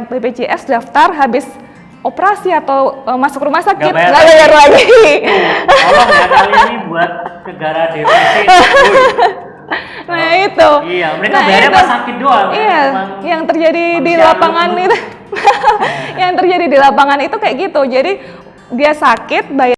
yang BPJS daftar habis operasi atau masuk rumah sakit Nggak nggak bayar lagi. Tolong ya kali ini buat negara defisit. Nah itu. Iya, mereka bayarnya pas sakit doang. Iya, yang terjadi di lapangan itu. Yang terjadi di lapangan itu kayak gitu. Jadi dia sakit bayar.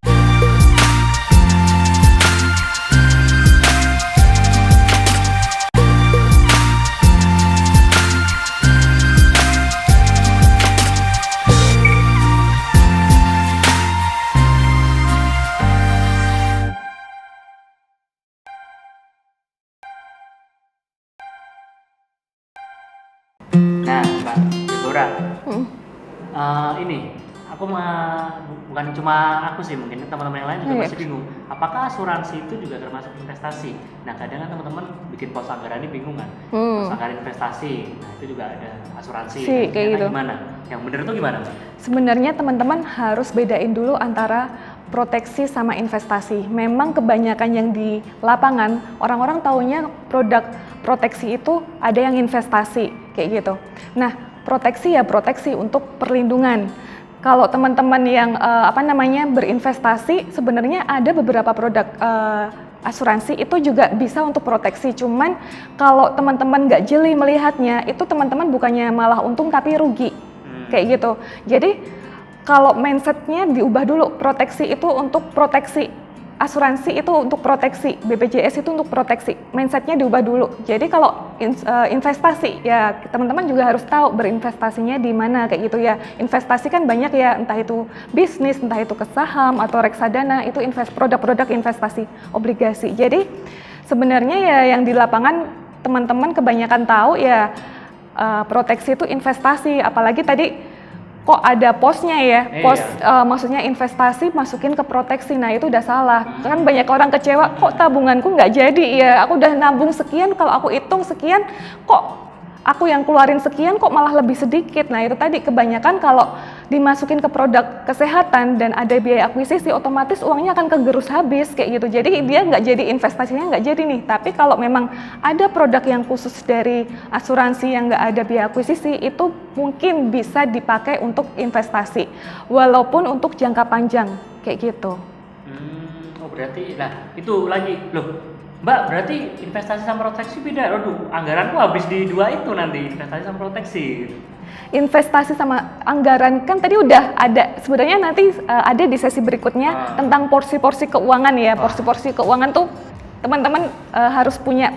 Nah, Mbak Deborah, ini aku bukan cuma aku sih, mungkin teman-teman yang lain juga masih bingung. Apakah asuransi itu juga termasuk investasi? Nah, kadang kan teman-teman bikin pos anggaran ini bingung kan, pos anggaran investasi. Nah, itu juga ada asuransi. Kayak gitu. Gimana? Yang benar itu gimana, Mbak? Sebenarnya teman-teman harus bedain dulu antara proteksi sama investasi. Memang kebanyakan yang di lapangan orang-orang taunya produk proteksi itu ada yang investasi kayak gitu. Nah, proteksi ya proteksi untuk perlindungan. Kalau teman-teman yang berinvestasi, sebenarnya ada beberapa produk asuransi itu juga bisa untuk proteksi. Cuman kalau teman-teman nggak jeli melihatnya, itu teman-teman bukannya malah untung tapi rugi kayak gitu. Jadi kalau mindsetnya diubah dulu, proteksi itu untuk proteksi, asuransi itu untuk proteksi, BPJS itu untuk proteksi, mindsetnya diubah dulu. Jadi kalau investasi ya teman-teman juga harus tahu berinvestasinya di mana kayak gitu ya. Investasi kan banyak ya, entah itu bisnis, entah itu ke saham atau reksadana, itu produk-produk investasi, obligasi. Jadi sebenarnya ya yang di lapangan teman-teman kebanyakan tahu ya proteksi itu investasi, apalagi tadi kok ada posnya ya, maksudnya investasi masukin ke proteksi, nah itu udah salah. Kan banyak orang kecewa, kok tabunganku nggak jadi ya, aku udah nabung sekian, kalau aku hitung sekian, kok aku yang keluarin sekian kok malah lebih sedikit. Nah itu tadi kebanyakan kalau dimasukin ke produk kesehatan dan ada biaya akuisisi, otomatis uangnya akan kegerus habis kayak gitu. Jadi dia nggak jadi, investasinya nggak jadi nih. Tapi kalau memang ada produk yang khusus dari asuransi yang nggak ada biaya akuisisi, itu mungkin bisa dipakai untuk investasi, walaupun untuk jangka panjang kayak gitu. Oh berarti, nah itu lagi loh. Mbak, berarti investasi sama proteksi beda. Aduh, anggaranku habis di dua itu nanti, investasi sama proteksi. Investasi sama anggaran kan tadi udah ada, sebenarnya nanti ada di sesi berikutnya tentang porsi-porsi keuangan ya. Porsi-porsi keuangan tuh teman-teman harus punya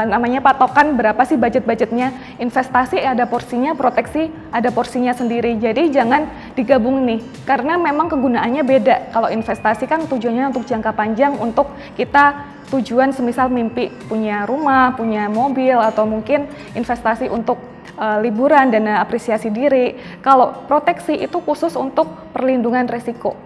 namanya patokan berapa sih budget-budgetnya. Investasi ada porsinya, proteksi ada porsinya sendiri. Jadi jangan digabung nih, karena memang kegunaannya beda. Kalau investasi kan tujuannya untuk jangka panjang, untuk kita tujuan semisal mimpi punya rumah, punya mobil, atau mungkin investasi untuk liburan, dana apresiasi diri. Kalau proteksi itu khusus untuk perlindungan resiko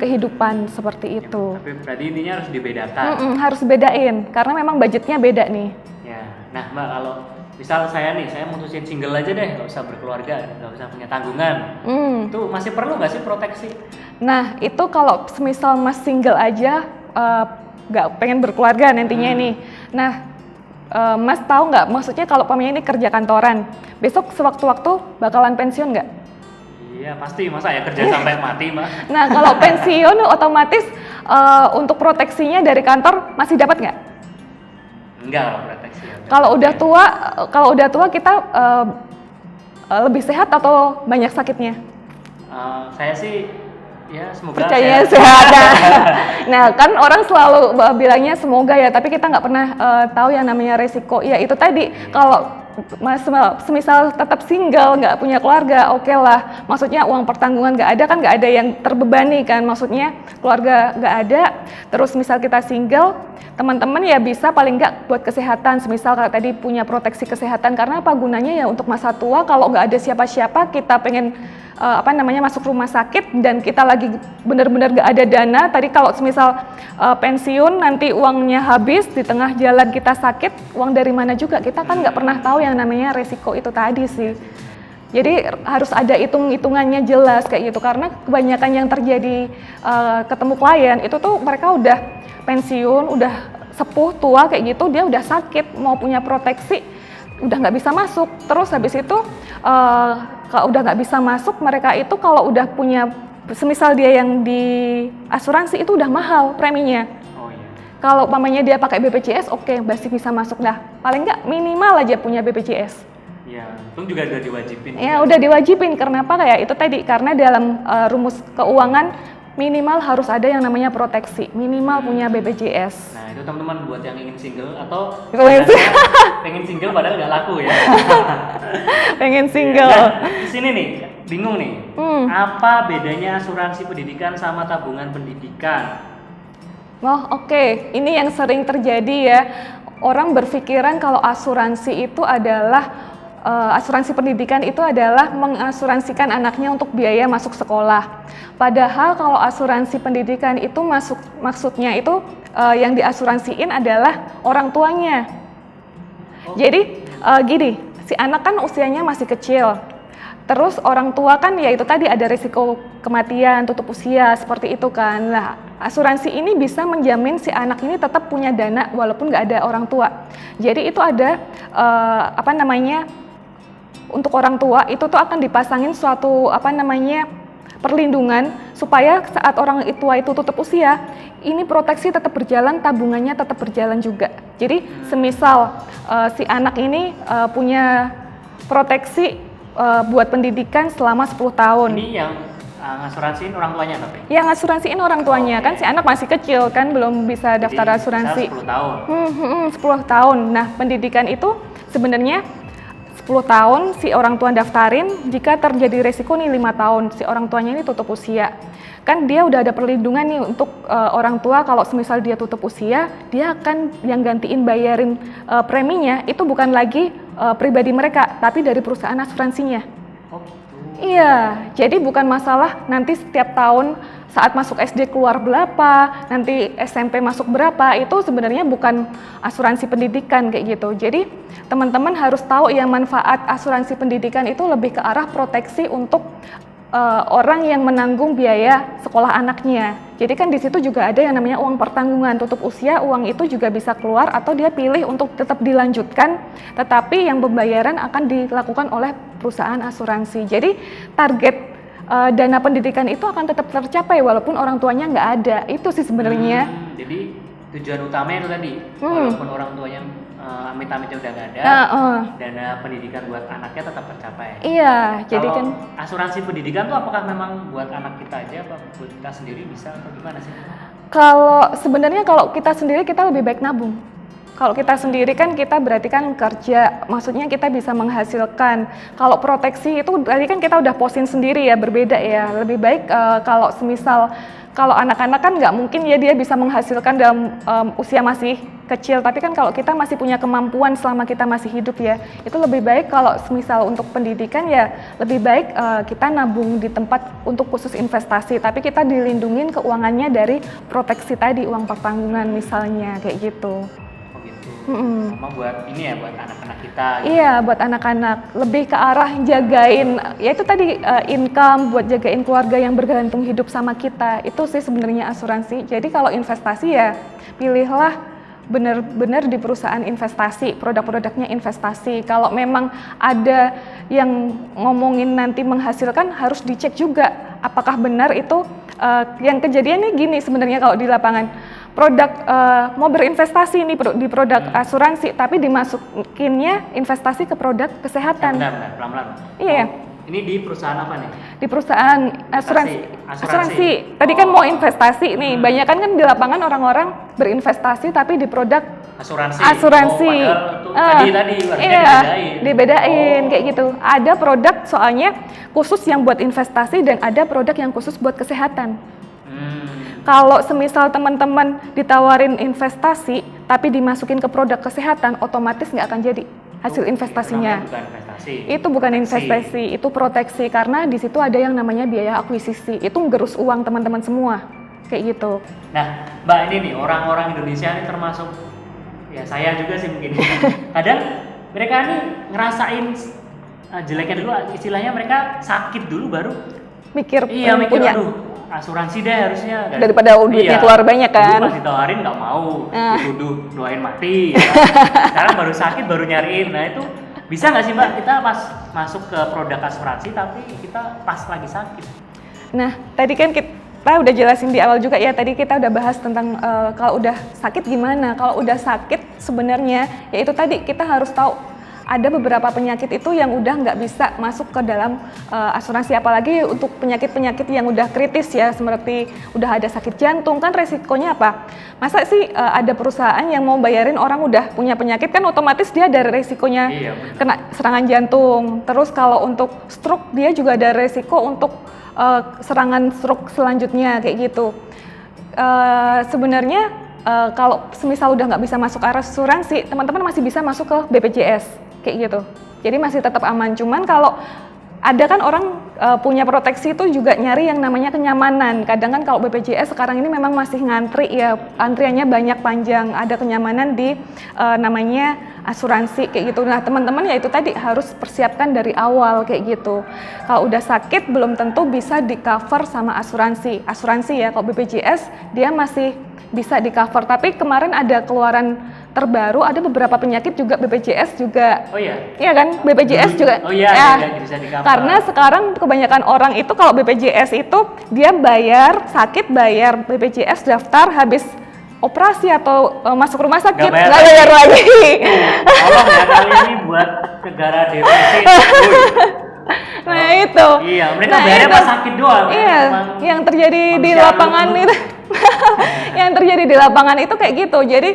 kehidupan seperti itu. Tapi berarti intinya harus dibedakan. Harus bedain, karena memang budgetnya beda nih. Ya, nah Mbak, kalau misal saya mutusin single aja deh, nggak usah berkeluarga, nggak usah punya tanggungan, itu masih perlu nggak sih proteksi? Nah, itu kalau semisal mas single aja, nggak pengen berkeluarga nantinya nih. Nah, mas tahu nggak, maksudnya kalau pamannya ini kerja kantoran, besok sewaktu-waktu bakalan pensiun nggak? Iya pasti, masa ya kerja sampai mati, Mbak. Nah, kalau pensiun otomatis untuk proteksinya dari kantor masih dapat nggak? Enggak kalau proteksi. Kalau udah tua kita lebih sehat atau banyak sakitnya? Saya sih ya semoga percaya sehat. Nah kan orang selalu bilangnya semoga ya, tapi kita nggak pernah tahu yang namanya resiko. Ya itu tadi, kalau semisal tetap single, nggak punya keluarga, oke lah. Maksudnya uang pertanggungan nggak ada kan, nggak ada yang terbebani kan. Maksudnya keluarga nggak ada, terus misal kita single, teman-teman ya bisa paling nggak buat kesehatan. Semisal kayak tadi punya proteksi kesehatan, karena apa gunanya ya untuk masa tua kalau nggak ada siapa-siapa, kita pengen masuk rumah sakit dan kita lagi benar-benar gak ada dana. Tadi kalau semisal pensiun nanti uangnya habis, di tengah jalan kita sakit, uang dari mana juga, kita kan nggak pernah tahu yang namanya resiko itu tadi sih. Jadi harus ada hitung-hitungannya jelas kayak gitu, karena kebanyakan yang terjadi ketemu klien itu tuh mereka udah pensiun, udah sepuh tua kayak gitu, dia udah sakit, mau punya proteksi udah nggak bisa masuk. Terus habis itu kalau udah nggak bisa masuk, mereka itu kalau udah punya, semisal dia yang di asuransi itu udah mahal preminya. Oh iya. Kalau umpamanya dia pakai BPJS, oke, masih bisa masuk. Nah, paling nggak minimal aja punya BPJS. Iya, itu juga udah diwajibin. Ya, udah diwajibin. Kenapa? Kayak itu tadi, karena dalam rumus keuangan minimal harus ada yang namanya proteksi, minimal punya BPJS. Nah, itu teman-teman buat yang ingin single atau pengen single padahal nggak laku ya. Pengen single. Nah, di sini nih, bingung nih. Apa bedanya asuransi pendidikan sama tabungan pendidikan? Oh, oke. Ini yang sering terjadi ya. Orang berpikiran kalau asuransi itu adalah asuransi pendidikan itu adalah mengasuransikan anaknya untuk biaya masuk sekolah. Padahal kalau asuransi pendidikan itu maksudnya itu yang diasuransiin adalah orang tuanya. Jadi gini, si anak kan usianya masih kecil. Terus orang tua kan ya itu tadi ada risiko kematian, tutup usia seperti itu kan. Nah, asuransi ini bisa menjamin si anak ini tetap punya dana walaupun nggak ada orang tua. Jadi itu ada untuk orang tua itu tuh akan dipasangin suatu perlindungan supaya saat orang tua itu tutup usia, ini proteksi tetap berjalan, tabungannya tetap berjalan juga. Jadi semisal si anak ini punya proteksi buat pendidikan selama 10 tahun. Ini yang ngasuransiin orang tuanya tapi? Yang ngasuransiin orang tuanya, kan si anak masih kecil kan, belum bisa daftar jadi, asuransi. 10 tahun? 10 tahun. Nah, pendidikan itu sebenarnya 10 tahun si orang tua daftarin, jika terjadi resiko nih 5 tahun, si orang tuanya ini tutup usia. Kan dia udah ada perlindungan nih untuk orang tua, kalau semisal dia tutup usia, dia akan yang gantiin bayarin preminya, itu bukan lagi pribadi mereka, tapi dari perusahaan asuransinya. Oh gitu. Iya, jadi bukan masalah nanti setiap tahun saat masuk SD keluar berapa, nanti SMP masuk berapa, itu sebenarnya bukan asuransi pendidikan kayak gitu. Jadi teman-teman harus tahu yang manfaat asuransi pendidikan itu lebih ke arah proteksi untuk orang yang menanggung biaya sekolah anaknya. Jadi kan di situ juga ada yang namanya uang pertanggungan tutup usia, uang itu juga bisa keluar atau dia pilih untuk tetap dilanjutkan, tetapi yang pembayaran akan dilakukan oleh perusahaan asuransi. Jadi target dana pendidikan itu akan tetap tercapai walaupun orang tuanya nggak ada. Itu sih sebenarnya. Jadi tujuan utamanya itu tadi, walaupun orang tuanya amit-amitnya udah nggak ada, dana pendidikan buat anaknya tetap tercapai. Iya, jadi kan asuransi pendidikan tuh apakah memang buat anak kita aja, apa buat kita sendiri bisa atau gimana sih? kalau sebenarnya kalau kita sendiri kita lebih baik nabung. Kalau kita sendiri kan kita berarti kan kerja, maksudnya kita bisa menghasilkan. Kalau proteksi itu tadi kan kita udah posin sendiri ya, berbeda ya. Lebih baik kalau semisal kalau anak-anak kan nggak mungkin ya dia bisa menghasilkan dalam usia masih kecil, tapi kan kalau kita masih punya kemampuan selama kita masih hidup ya, itu lebih baik kalau semisal untuk pendidikan ya lebih baik kita nabung di tempat untuk khusus investasi, tapi kita dilindungin keuangannya dari proteksi tadi, uang pertanggungan misalnya kayak gitu. Sama buat ini ya, buat anak-anak kita gitu. Iya, buat anak-anak, lebih ke arah jagain, ya itu tadi income, buat jagain keluarga yang bergantung hidup sama kita. Itu sih sebenarnya asuransi. Jadi kalau investasi ya pilihlah benar-benar di perusahaan investasi, produk-produknya investasi. Kalau memang ada yang ngomongin nanti menghasilkan, harus dicek juga apakah benar itu. Yang kejadiannya gini sebenarnya kalau di lapangan, produk mau berinvestasi nih di produk asuransi, tapi dimasukinnya investasi ke produk kesehatan. Bentar, pelan-pelan. Iya. Ini di perusahaan apa nih? Di perusahaan asuransi. Tadi kan mau investasi nih, banyak kan di lapangan orang-orang berinvestasi tapi di produk asuransi. Tadi Dibedain kayak gitu. Ada produk soalnya khusus yang buat investasi dan ada produk yang khusus buat kesehatan. Kalau semisal teman-teman ditawarin investasi tapi dimasukin ke produk kesehatan, otomatis nggak akan jadi hasil investasinya. Itu bukan investasi, itu proteksi, karena di situ ada yang namanya biaya akuisisi. Itu ngerus uang teman-teman semua, kayak gitu. Nah, Mbak, ini nih orang-orang Indonesia ini termasuk ya saya juga sih mungkin. Kadang mereka nih ngerasain jeleknya dulu, istilahnya mereka sakit dulu baru mikir punya. Aduh, asuransi deh harusnya. Daripada duitnya keluar banyak kan. Dulu pas ditawarin nggak mau, dituduh doain mati. Ya. Sekarang baru sakit baru nyariin. Nah itu Bisa nggak sih Mbak kita pas masuk ke produk asuransi tapi kita pas lagi sakit? Nah, tadi kan kita udah jelasin di awal juga ya, tadi kita udah bahas tentang kalau udah sakit gimana. Kalau udah sakit sebenarnya, ya itu tadi kita harus tahu ada beberapa penyakit itu yang udah nggak bisa masuk ke dalam asuransi, apalagi untuk penyakit-penyakit yang udah kritis ya, seperti udah ada sakit jantung, kan resikonya apa? Masa sih ada perusahaan yang mau bayarin orang udah punya penyakit, kan otomatis dia ada resikonya kena serangan jantung. Terus kalau untuk stroke dia juga ada resiko untuk serangan stroke selanjutnya kayak gitu. Sebenarnya kalau semisal udah nggak bisa masuk ke asuransi, teman-teman masih bisa masuk ke BPJS kayak gitu. Jadi masih tetap aman. Cuman kalau ada kan orang punya proteksi itu juga nyari yang namanya kenyamanan. Kadang kan kalau BPJS sekarang ini memang masih ngantri ya, antriannya banyak panjang. Ada kenyamanan di namanya asuransi kayak gitu. Nah teman-teman ya itu tadi harus persiapkan dari awal kayak gitu. Kalau udah sakit belum tentu bisa di cover sama asuransi. Asuransi ya, kalau BPJS dia masih bisa di cover. Tapi kemarin ada keluaran terbaru, ada beberapa penyakit juga BPJS juga. Oh iya? Iya kan, BPJS juga. Oh iya, ya, bisa di cover. karena sekarang kebanyakan orang itu kalau BPJS itu dia bayar sakit, bayar BPJS daftar, habis operasi atau masuk rumah sakit nggak bayar lagi. Tolong ya kali ini buat negara defisit. Nah itu. Iya, mereka bayarnya pas sakit doang. Iya, yang terjadi di lapangan itu. Yang terjadi di lapangan itu kayak gitu. Jadi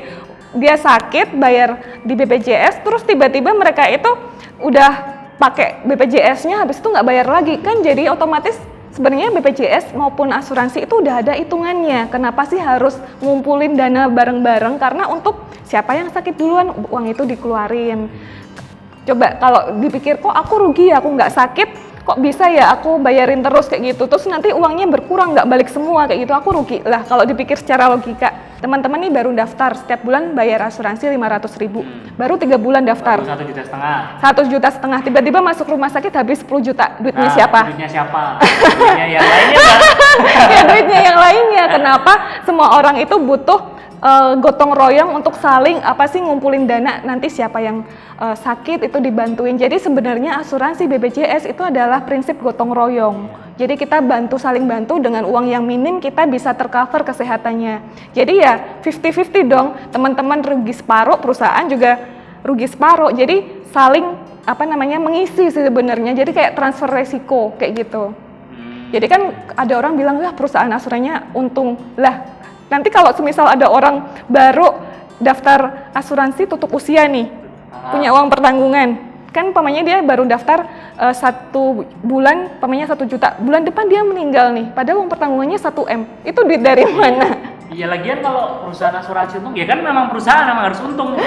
dia sakit bayar di BPJS, terus tiba-tiba mereka itu udah pakai BPJS-nya, habis itu nggak bayar lagi kan, jadi otomatis sebenarnya BPJS maupun asuransi itu udah ada hitungannya. Kenapa sih harus ngumpulin dana bareng-bareng? Karena untuk siapa yang sakit duluan uang itu dikeluarin. Coba kalau dipikir kok aku rugi ya, aku nggak sakit, kok bisa ya aku bayarin terus kayak gitu, terus nanti uangnya berkurang nggak balik semua kayak gitu, aku rugi lah. Kalau dipikir secara logika, teman-teman nih baru daftar, setiap bulan bayar asuransi 500.000, baru 3 bulan daftar, 1,5 juta. 1,5 juta, tiba-tiba masuk rumah sakit habis 10 juta, duitnya siapa? Duitnya siapa? Duitnya yang lainnya kan? Ya duitnya yang lainnya. Kenapa semua orang itu butuh gotong royong untuk saling ngumpulin dana, nanti siapa yang sakit itu dibantuin. Jadi sebenarnya asuransi BPJS itu adalah prinsip gotong royong. Jadi kita saling bantu, dengan uang yang minim kita bisa tercover kesehatannya. Jadi ya 50-50 dong, teman-teman rugi separuh, perusahaan juga rugi separuh. Jadi saling mengisi sih sebenarnya. Jadi kayak transfer resiko kayak gitu. Jadi kan ada orang bilang lah perusahaan asuransinya untung lah. Nanti kalau semisal ada orang baru daftar asuransi tutup usia nih, punya uang pertanggungan, kan pamannya dia baru daftar 1 bulan, pamannya 1 juta, bulan depan dia meninggal nih, padahal uang pertanggungannya 1 M, itu duit dari mana? Iya, lagian kalau perusahaan asuransi untung, ya kan memang perusahaan memang harus untung.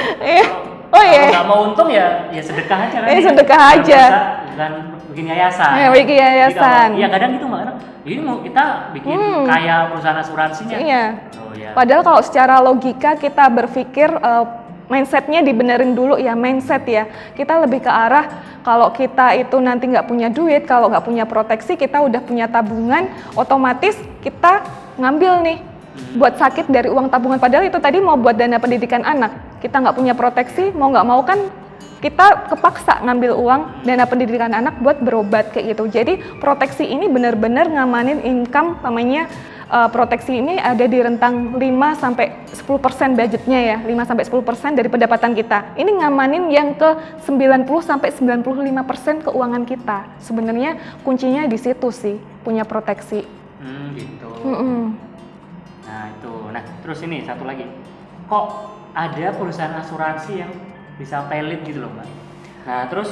Oh iya. Kalau nggak mau untung ya sedekah aja kan. Sedekah aja. Bukan bikin yayasan. Ya, bikin yayasan. Iya kadang gitu Mbak. Ini mau kita bikin kayak perusahaan asuransinya. Iya. Oh, iya. Padahal kalau secara logika kita berpikir mindsetnya dibenerin dulu ya, mindset ya. Kita lebih ke arah kalau kita itu nanti nggak punya duit, kalau nggak punya proteksi, kita udah punya tabungan, otomatis kita ngambil nih buat sakit dari uang tabungan. Padahal itu tadi mau buat dana pendidikan anak. Kita nggak punya proteksi, mau nggak mau kan kita kepaksa ngambil uang dana pendidikan anak buat berobat kayak gitu. Jadi proteksi ini benar-benar ngamanin income, namanya proteksi ini ada di rentang 5-10% budgetnya ya, 5-10% dari pendapatan kita. Ini ngamanin yang ke 90-95% keuangan kita. Sebenarnya kuncinya di situ sih, punya proteksi. Gitu. Nah itu, terus ini satu lagi, kok ada perusahaan asuransi yang bisa pelit gitu loh Mbak. Nah terus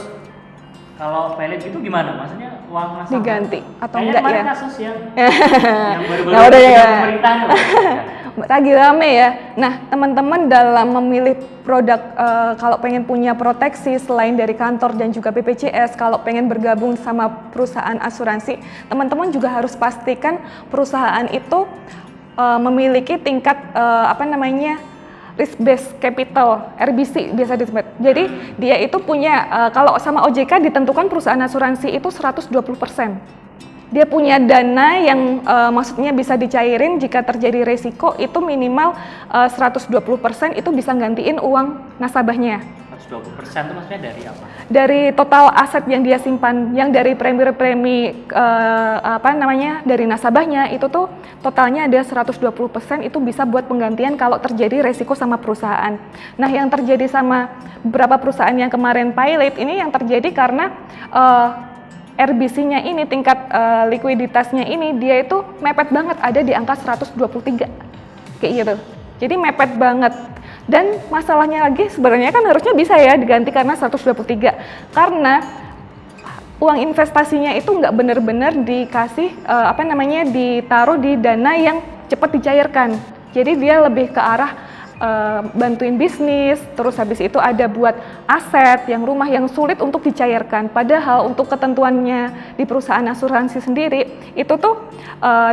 kalau pelit gitu gimana? Maksudnya uang nasabah diganti atau enggak ya? Kasus yang baru-baru pemerintah lagi rame ya. Nah teman-teman dalam memilih produk, kalau pengen punya proteksi selain dari kantor dan juga BPJS, kalau pengen bergabung sama perusahaan asuransi, teman-teman juga harus pastikan perusahaan itu memiliki tingkat risk based capital, RBC biasa disebut. Jadi dia itu punya, kalau sama OJK ditentukan perusahaan asuransi itu 120%. Dia punya dana yang maksudnya bisa dicairin jika terjadi resiko, itu minimal 120% itu bisa gantiin uang nasabahnya. 120% itu maksudnya dari apa? Dari total aset yang dia simpan, yang dari premi dari nasabahnya itu tuh totalnya ada 120% itu bisa buat penggantian kalau terjadi resiko sama perusahaan. Nah, yang terjadi sama beberapa perusahaan yang kemarin pilot ini yang terjadi karena RBC-nya ini, tingkat likuiditasnya ini dia itu mepet banget, ada di angka 123 kayak gitu. Jadi mepet banget. Dan masalahnya lagi sebenarnya kan harusnya bisa ya diganti karena 123, karena uang investasinya itu nggak benar-benar dikasih ditaruh di dana yang cepat dicairkan. Jadi dia lebih ke arah bantuin bisnis, terus habis itu ada buat aset yang rumah yang sulit untuk dicairkan. Padahal untuk ketentuannya di perusahaan asuransi sendiri itu tuh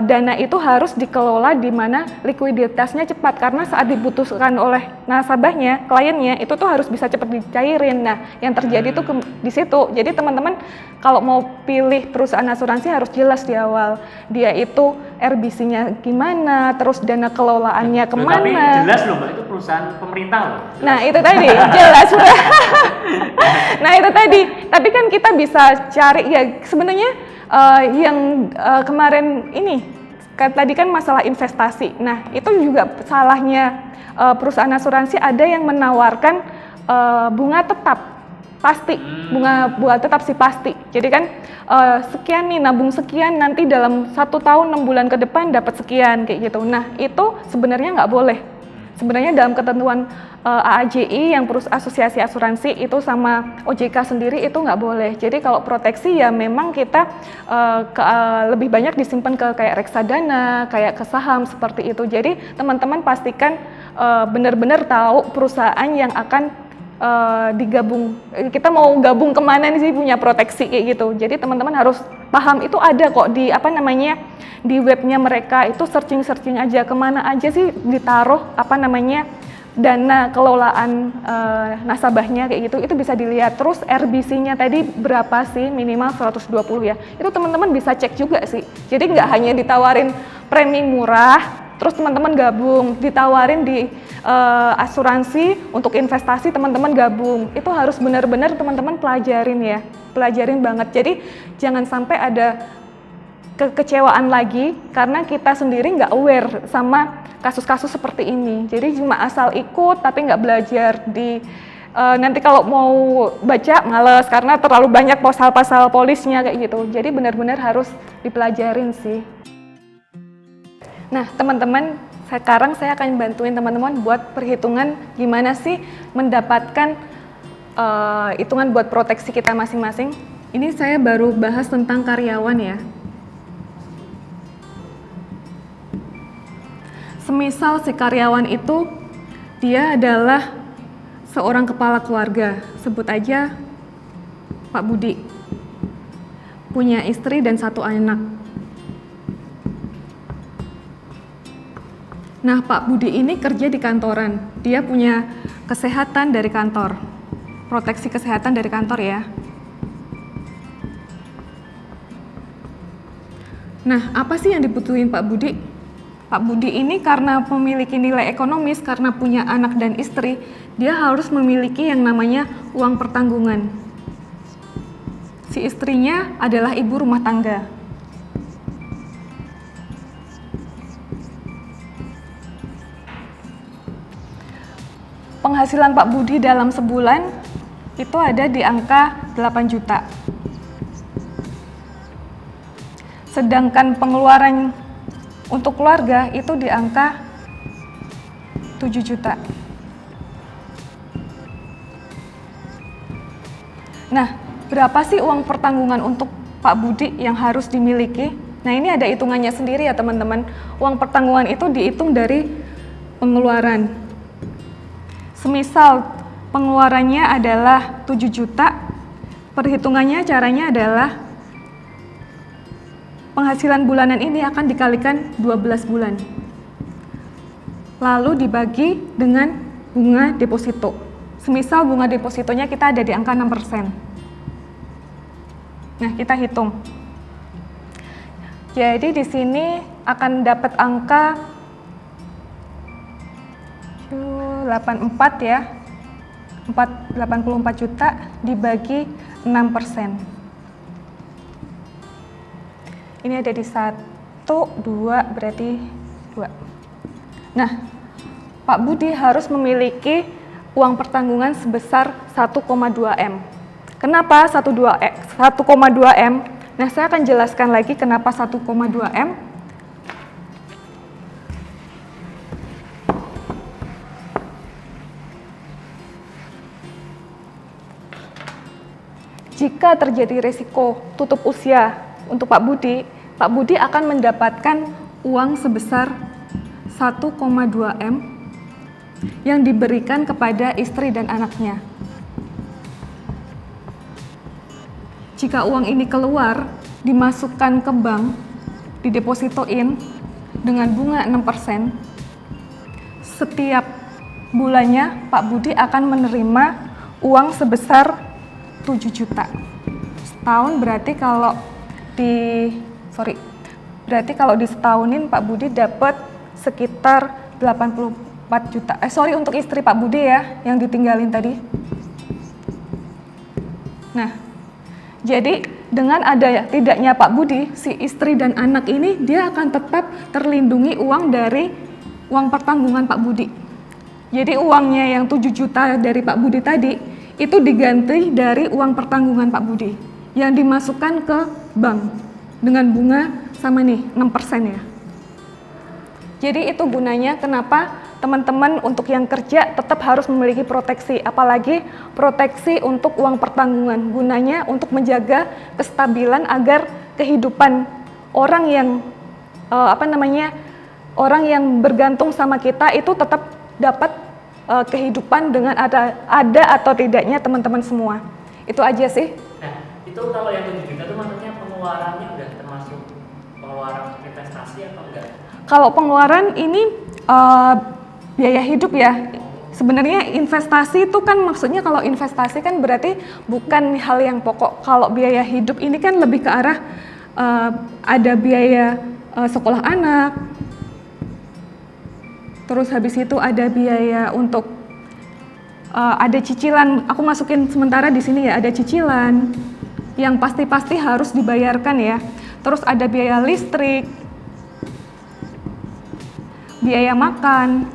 dana itu harus dikelola di mana likuiditasnya cepat, karena saat dibutuhkan oleh nasabahnya, kliennya itu tuh harus bisa cepat dicairin. Nah, yang terjadi tuh di situ. Jadi teman-teman kalau mau pilih perusahaan asuransi harus jelas di awal dia itu RBC-nya gimana, terus dana kelolaannya kemana. Tapi jelas loh Mbak, itu perusahaan pemerintah loh. Jelas. Nah itu tadi jelas. Nah itu tadi. Tapi kan kita bisa cari ya sebenarnya kemarin ini tadi kan masalah investasi. Nah itu juga salahnya perusahaan asuransi, ada yang menawarkan bunga tetap pasti, bunga tetap sih pasti. Jadi kan sekian nih, nabung sekian, nanti dalam 1 tahun 6 bulan ke depan dapat sekian kayak gitu. Nah itu sebenarnya nggak boleh. Sebenarnya dalam ketentuan AAJI yang asosiasi asuransi itu sama OJK sendiri itu nggak boleh. Jadi kalau proteksi ya memang kita lebih banyak disimpan ke kayak reksadana, kayak ke saham seperti itu. Jadi teman-teman pastikan benar-benar tahu perusahaan yang akan digabung, kita mau gabung kemana nih sih punya proteksi kayak gitu. Jadi teman-teman harus paham, itu ada kok di di webnya mereka, itu searching aja kemana aja sih ditaruh dana kelolaan nasabahnya kayak gitu, itu bisa dilihat. Terus RBC-nya tadi berapa sih, minimal 120 ya, itu teman-teman bisa cek juga sih. Jadi nggak hanya ditawarin premi murah terus teman-teman gabung, ditawarin di asuransi untuk investasi teman-teman gabung, itu harus benar-benar teman-teman pelajarin ya, pelajarin banget. Jadi jangan sampai ada kekecewaan lagi karena kita sendiri nggak aware sama kasus-kasus seperti ini. Jadi cuma asal ikut tapi nggak belajar nanti kalau mau baca males karena terlalu banyak pasal-pasal polisnya kayak gitu. Jadi benar-benar harus dipelajarin sih. Nah teman-teman, sekarang saya akan bantuin teman-teman buat perhitungan gimana sih mendapatkan hitungan buat proteksi kita masing-masing. Ini saya baru bahas tentang karyawan ya. Semisal si karyawan itu dia adalah seorang kepala keluarga, sebut aja Pak Budi, punya istri dan 1 anak. Nah, Pak Budi ini kerja di kantoran, dia punya kesehatan dari kantor, proteksi kesehatan dari kantor ya. Nah, apa sih yang dibutuhin Pak Budi? Pak Budi ini karena memiliki nilai ekonomis, karena punya anak dan istri, dia harus memiliki yang namanya uang pertanggungan. Si istrinya adalah ibu rumah tangga. Penghasilan Pak Budi dalam sebulan itu ada di angka 8 juta. Sedangkan pengeluaran untuk keluarga itu di angka 7 juta. Nah, berapa sih uang pertanggungan untuk Pak Budi yang harus dimiliki? Nah, ini ada hitungannya sendiri ya teman-teman. Uang pertanggungan itu dihitung dari pengeluaran. Semisal pengeluarannya adalah 7 juta, perhitungannya caranya adalah penghasilan bulanan ini akan dikalikan 12 bulan. Lalu dibagi dengan bunga deposito. Semisal bunga depositonya kita ada di angka 6%. Nah, kita hitung. Jadi di sini akan dapat angka 84 ya. 84 juta dibagi 6%. Ini ada di 1, 2, berarti 2. Nah, Pak Budi harus memiliki uang pertanggungan sebesar 1,2 M. Kenapa 1,2 M? Nah, saya akan jelaskan lagi kenapa 1,2 M. Jika terjadi risiko tutup usia untuk Pak Budi akan mendapatkan uang sebesar 1,2 M yang diberikan kepada istri dan anaknya. Jika uang ini keluar, dimasukkan ke bank, didepositoin dengan bunga 6%, setiap bulannya Pak Budi akan menerima uang sebesar 7 juta. Setahun berarti kalau di setahunin Pak Budi dapat sekitar 84 juta. Untuk istri Pak Budi ya, yang ditinggalin tadi. Nah, jadi dengan ada tidaknya Pak Budi, si istri dan anak ini dia akan tetap terlindungi uang dari uang pertanggungan Pak Budi. Jadi uangnya yang 7 juta dari Pak Budi tadi, itu diganti dari uang pertanggungan Pak Budi yang dimasukkan ke bank dengan bunga sama nih 6% ya. Jadi itu gunanya kenapa teman-teman untuk yang kerja tetap harus memiliki proteksi, apalagi proteksi untuk uang pertanggungan. Gunanya untuk menjaga kestabilan agar kehidupan orang yang orang yang bergantung sama kita itu tetap dapat kehidupan dengan ada atau tidaknya teman-teman semua. Itu aja sih. Nah, itu kalau yang 7 juta itu maksudnya pengeluarannya udah termasuk pengeluaran investasi atau enggak? Kalau pengeluaran ini biaya hidup ya. Sebenarnya investasi itu kan maksudnya kalau investasi kan berarti bukan hal yang pokok. Kalau biaya hidup ini kan lebih ke arah ada biaya sekolah anak. Terus habis itu ada biaya untuk ada cicilan. Aku masukin sementara di sini ya, ada cicilan yang pasti harus dibayarkan ya. Terus ada biaya listrik, biaya makan.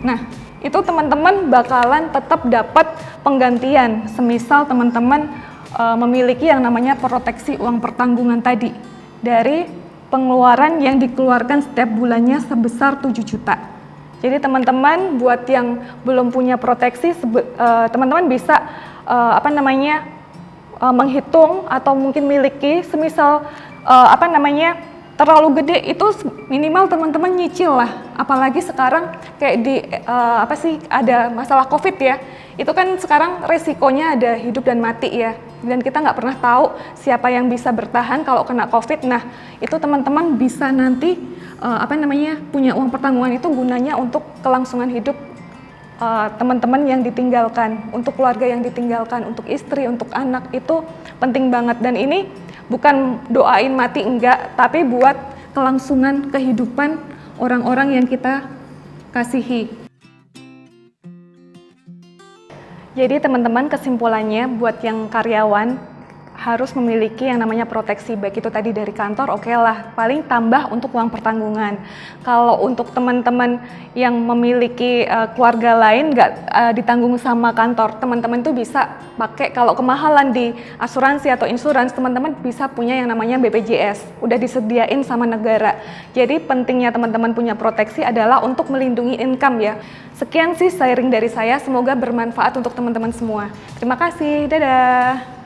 Nah, itu teman-teman bakalan tetap dapat penggantian. Semisal teman-teman memiliki yang namanya proteksi uang pertanggungan tadi dari pengeluaran yang dikeluarkan setiap bulannya sebesar 7 juta. Jadi teman-teman buat yang belum punya proteksi, teman-teman bisa menghitung atau mungkin miliki semisal terlalu gede itu minimal teman-teman nyicil lah. Apalagi sekarang kayak ada masalah COVID ya. Itu kan sekarang resikonya ada hidup dan mati ya. Dan kita nggak pernah tahu siapa yang bisa bertahan kalau kena COVID. Nah, itu teman-teman bisa nanti punya uang pertanggungan itu gunanya untuk kelangsungan hidup teman-teman yang ditinggalkan, untuk keluarga yang ditinggalkan, untuk istri, untuk anak, itu penting banget. Dan ini bukan doain mati enggak, tapi buat kelangsungan kehidupan orang-orang yang kita kasihi. Jadi teman-teman, kesimpulannya buat yang karyawan harus memiliki yang namanya proteksi, baik itu tadi dari kantor, oke lah, paling tambah untuk uang pertanggungan. Kalau untuk teman-teman yang memiliki keluarga lain nggak ditanggung sama kantor, teman-teman tuh bisa pakai, kalau kemahalan di asuransi atau insurans, teman-teman bisa punya yang namanya BPJS, udah disediain sama negara. Jadi pentingnya teman-teman punya proteksi adalah untuk melindungi income ya. Sekian sih sharing dari saya, semoga bermanfaat untuk teman-teman semua. Terima kasih, dadah.